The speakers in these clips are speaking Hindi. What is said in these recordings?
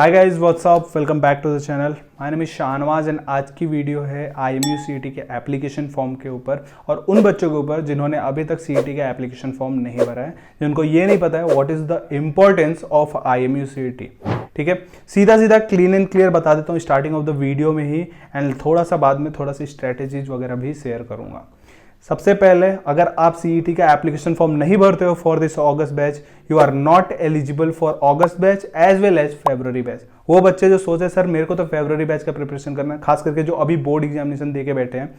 Hi guys, what's up, welcome back to the channel. My name is Shahnawaz and आज की वीडियो है IMU CET के एप्लीकेशन फॉर्म के ऊपर और उन बच्चों के ऊपर जिन्होंने अभी तक CET का एप्लीकेशन फॉर्म नहीं भरा है, जिनको ये नहीं पता है what is the importance of IMU CET। ठीक है, सीधा सीधा क्लीन एंड क्लियर बता देता हूँ स्टार्टिंग ऑफ द वीडियो में ही, एंड थोड़ा सा बाद में थोड़ा सी स्ट्रेटेजीज वगैरह भी शेयर करूंगा। सबसे पहले, अगर आप CET का एप्लीकेशन फॉर्म नहीं भरते हो for this August batch, you are not eligible for August batch as well as February batch. वो बच्चे जो सोचे सर मेरे को तो फेब्रुअरी बैच का प्रिपरेशन करना है, खास करके जो अभी बोर्ड एग्जामिनेशन दे के बैठे हैं,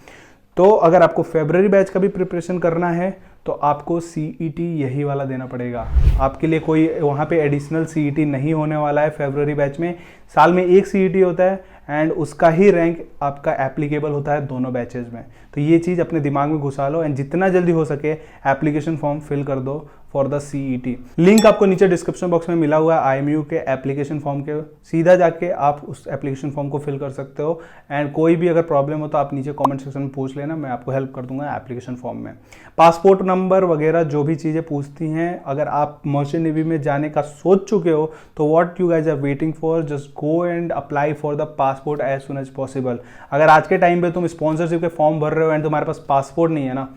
तो अगर आपको फेब्रुअरी बैच का भी प्रिपरेशन करना है तो आपको CET यही वाला देना पड़ेगा। आपके लिए कोई वहाँ पे एडिशनल CET नहीं होने वाला है फेब्रुअरी बैच में। साल में एक CET होता है एंड उसका ही रैंक आपका एप्लीकेबल होता है दोनों बैचेज में। तो ये चीज़ अपने दिमाग में घुसा लो एंड जितना जल्दी हो सके एप्लीकेशन फॉर्म फिल कर दो फॉर द CET। लिंक आपको नीचे डिस्क्रिप्शन बॉक्स में मिला हुआ है IMU के एप्लीकेशन फॉर्म के, सीधा जाके आप उस एप्लीकेशन फॉर्म को फिल कर सकते हो। एंड कोई भी अगर प्रॉब्लम हो तो आप नीचे कमेंट सेक्शन में पूछ लेना, मैं आपको हेल्प कर दूंगा एप्लीकेशन फॉर्म में। पासपोर्ट नंबर वगैरह जो भी चीज़ें पूछती हैं, अगर आप मर्चेंट नेवी में जाने का सोच चुके हो तो what you guys are waiting for, just go and apply for the passport as soon as possible. अगर आज के टाइम पे तुम स्पॉन्सरशिप के फॉर्म भर रहे हो एंड तुम्हारे पास पासपोर्ट नहीं है ना,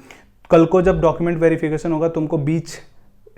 कल को जब डॉक्यूमेंट वेरिफिकेशन होगा तुमको बीच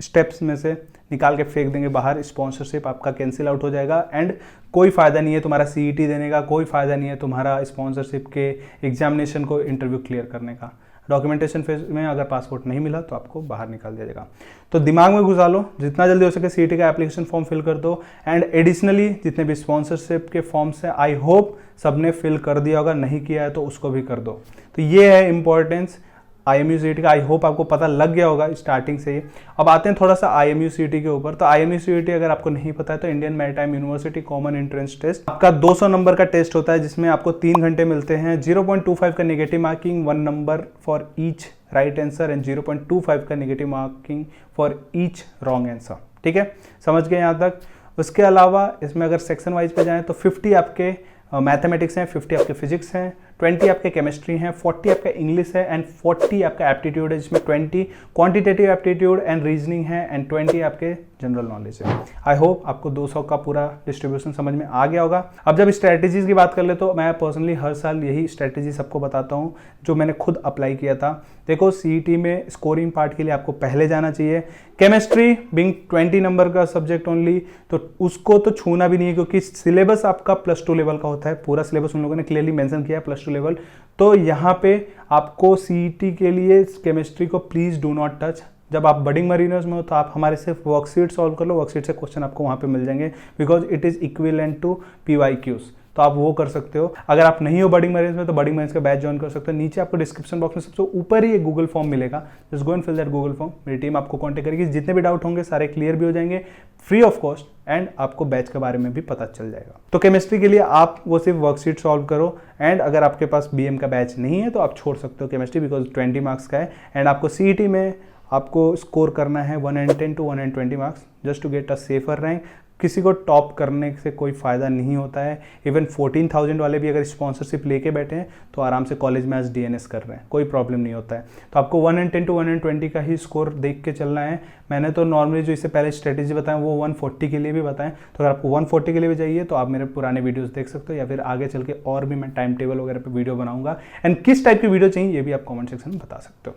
स्टेप्स में से निकाल के फेंक देंगे बाहर, स्पॉन्सरशिप आपका कैंसिल आउट हो जाएगा एंड कोई फ़ायदा नहीं है तुम्हारा CET देने का, कोई फ़ायदा नहीं है तुम्हारा स्पॉन्सरशिप के एग्जामिनेशन को इंटरव्यू क्लियर करने का। डॉक्यूमेंटेशन फेज में अगर पासपोर्ट नहीं मिला तो आपको बाहर निकाल दिया जाएगा। तो दिमाग में घुसा लो, जितना जल्दी हो सके CET का एप्लीकेशन फॉर्म फिल कर दो। एंड एडिशनली जितने भी स्पॉन्सरशिप के फॉर्म्स हैं, आई होप सबने फिल कर दिया होगा, नहीं किया है तो उसको भी कर दो। तो ये है इंपॉर्टेंस IMU CET का, आई होप आपको पता लग गया होगा स्टार्टिंग से ही। अब आते हैं थोड़ा सा IMU CET के ऊपर। तो IMU CET अगर आपको नहीं पता है तो Indian maritime university common entrance test आपका 200 नंबर का टेस्ट होता है, जिसमें आपको 3 घंटे मिलते हैं। 0.25 का negative marking, 1 number for each right answer and 0.25 का negative marking for each wrong answer. ठीक है, समझ गए यहाँ तक। उसके अलावा इसमें अगर सेक्शन वाइज पे जाएं तो 50 आपके मैथमेटिक्स हैं, 50 आपके फिजिक्स हैं, 20 आपके केमिस्ट्री हैं, 40 आपका इंग्लिश है एंड 40 आपका एप्टीट्यूड है, जिसमें 20 क्वांटिटेटिव एप्टीट्यूड एंड रीजनिंग है एंड 20 आपके जनरल नॉलेज है। आई होप आपको 200 का पूरा डिस्ट्रीब्यूशन समझ में आ गया होगा। अब जब स्ट्रैटेजीज की बात कर ले तो मैं पर्सनली हर साल यही स्ट्रैटेजी सबको बताता हूँ जो मैंने खुद अप्लाई किया था। देखो, CET में स्कोरिंग पार्ट के लिए आपको पहले जाना चाहिए। केमिस्ट्री बिंग 20 नंबर का सब्जेक्ट ओनली, तो उसको तो छूना भी नहीं है क्योंकि सिलेबस आपका +2 लेवल का होता है। पूरा सिलेबस उन लोगों ने क्लियरली मेंशन किया है +2 लेवल। तो यहाँ पे आपको CET के लिए केमिस्ट्री को प्लीज डू नॉट टच। जब आप बडिंग मरीनर्स में हो तो आप हमारे सिर्फ वर्कशीट सॉल्व कर लो, वर्कशीट से क्वेश्चन आपको वहाँ पे मिल जाएंगे because it is equivalent to PYQs। तो आप वो कर सकते हो। अगर आप नहीं हो बडिंग मरीज में तो बडिंग मरीज का बैच ज्वाइन कर सकते हो। नीचे आपको डिस्क्रिप्शन बॉक्स में सबसे ऊपर ही एक गूगल फॉर्म मिलेगा, just go and fill that Google form. मेरी टीम आपको कॉन्टेक्ट करेगी, जितने भी डाउट होंगे सारे क्लियर भी हो जाएंगे फ्री ऑफ कॉस्ट एंड आपको बैच के बारे में भी पता चल जाएगा। तो केमिस्ट्री के लिए आप वो सिर्फ वर्कशीट सॉल्व करो एंड अगर आपके पास BM का बैच नहीं है तो आप छोड़ सकते हो केमिस्ट्री, बिकॉज 20 मार्क्स का है एंड आपको CET में आपको स्कोर करना है 110 to 120 marks just to get a safer rank. किसी को टॉप करने से कोई फ़ायदा नहीं होता है। इवन 14,000 वाले भी अगर स्पॉन्सरशिप लेके बैठे हैं तो आराम से कॉलेज में आज DNS कर रहे हैं, कोई प्रॉब्लम नहीं होता है। तो आपको 110 to 120 का ही स्कोर देख के चलना है। मैंने तो नॉर्मली जो इससे पहले स्ट्रेटेजी बताएं वो 140 के लिए भी बताएं, तो अगर आपको 140 के लिए भी चाहिए तो आप मेरे पुराने वीडियोस देख सकते हो, या फिर आगे चल के और भी मैं टाइम टेबल वगैरह पे वीडियो बनाऊंगा। एंड किस टाइप की वीडियो चाहिए ये भी आप कमेंट सेक्शन में बता सकते हो।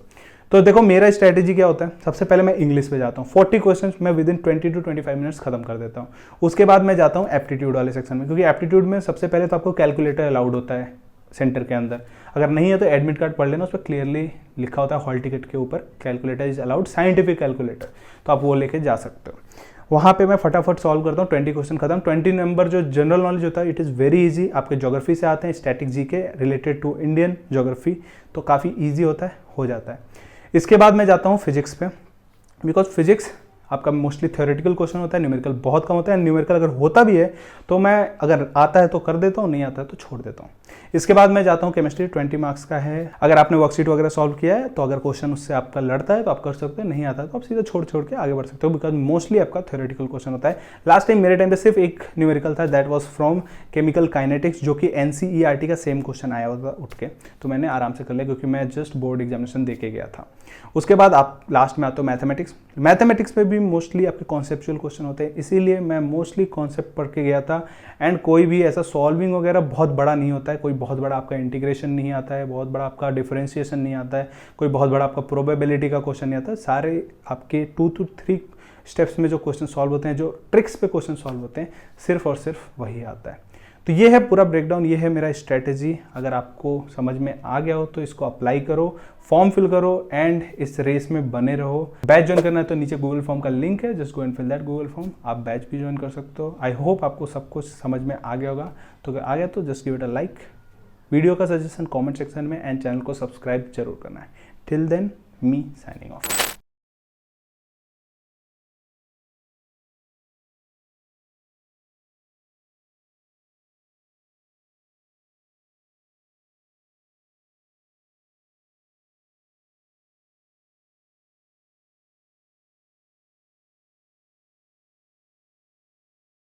तो देखो, मेरा स्ट्रैटेजी क्या होता है, सबसे पहले मैं इंग्लिश पे जाता हूँ। 40 क्वेश्चंस मैं विद इन 20 to 25 मिनट्स खत्म कर देता हूँ। उसके बाद मैं जाता हूँ एप्टीट्यूड वाले सेक्शन में, क्योंकि एप्टीट्यूड में सबसे पहले तो आपको कैलकुलेटर अलाउड होता है सेंटर के अंदर। अगर नहीं है तो एडमिट कार्ड पढ़ लेना, उस पर क्लियरली लिखा होता है हॉल टिकट के ऊपर calculator is allowed, scientific calculator, तो आप वो लेके जा सकते हो। वहाँ पे मैं फटाफट सॉल्व करता हूँ, 20 क्वेश्चन खत्म। 20 नंबर जो जनरल नॉलेज होता है इट इज़ वेरी इजी, आपके ज्योग्राफी से आते हैं, static GK related to Indian geography, तो काफ़ी ईजी होता है, हो जाता है। इसके बाद मैं जाता हूँ फिजिक्स पे, बिकॉज फिजिक्स आपका मोस्टली थ्योरेटिकल क्वेश्चन होता है, न्यूमेरिकल बहुत कम होता है। न्यूमेरिकल अगर होता भी है तो मैं अगर आता है तो कर देता हूँ, नहीं आता है तो छोड़ देता हूँ। इसके बाद मैं जाता हूँ केमिस्ट्री, 20 मार्क्स का है। अगर आपने वर्कशीट वगैरह सॉल्व किया है तो अगर क्वेश्चन उससे आपका लड़ता है तो आप कर सकते हो, नहीं आता है तो आप सीधा छोड़ के आगे बढ़ सकते हो, बिकॉज मोस्टली आपका थ्योरेटिकल क्वेश्चन होता है। लास्ट टाइम मेरे टाइम पे सिर्फ एक न्यूमेरिकल था, that was from chemical kinetics, जो कि NCERT का सेम क्वेश्चन आया हुआ उठ के, तो मैंने आराम से कर लिया क्योंकि मैं जस्ट बोर्ड एग्जामिनेशन दे के गया था। उसके बाद आप लास्ट में आते हो मैथमेटिक्स। मैथमेटिक्स में भी मोस्टली आपके कॉन्सेप्चुअल क्वेश्चन होते हैं, इसीलिए मैं मोस्टली कॉन्सेप्ट पढ़ के गया था। एंड कोई भी ऐसा सॉल्विंग वगैरह बहुत बड़ा नहीं होता है, कोई बहुत बड़ा आपका इंटीग्रेशन नहीं आता है, बहुत बड़ा आपका डिफरेंशिएशन नहीं आता है, कोई बहुत बड़ा आपका प्रोबेबिलिटी का क्वेश्चन नहीं आता है। सारे आपके 2 to 3 स्टेप्स में जो क्वेश्चन सॉल्व होते हैं, जो ट्रिक्स पे क्वेश्चन सॉल्व होते हैं, सिर्फ और सिर्फ वही आता है। तो ये है पूरा ब्रेकडाउन, ये है मेरा स्ट्रेटेजी। अगर आपको समझ में आ गया हो तो इसको अप्लाई करो, फॉर्म फिल करो एंड इस रेस में बने रहो। बैच ज्वाइन करना है तो नीचे गूगल फॉर्म का लिंक है, just go and fill that Google form. आप बैच भी ज्वाइन कर सकते हो। आई होप आपको सब कुछ समझ में आ गया होगा। तो अगर आ गया तो just give it a like, video का सजेशन कॉमेंट सेक्शन में, एंड चैनल को सब्सक्राइब जरूर करना है। Till then, me signing of.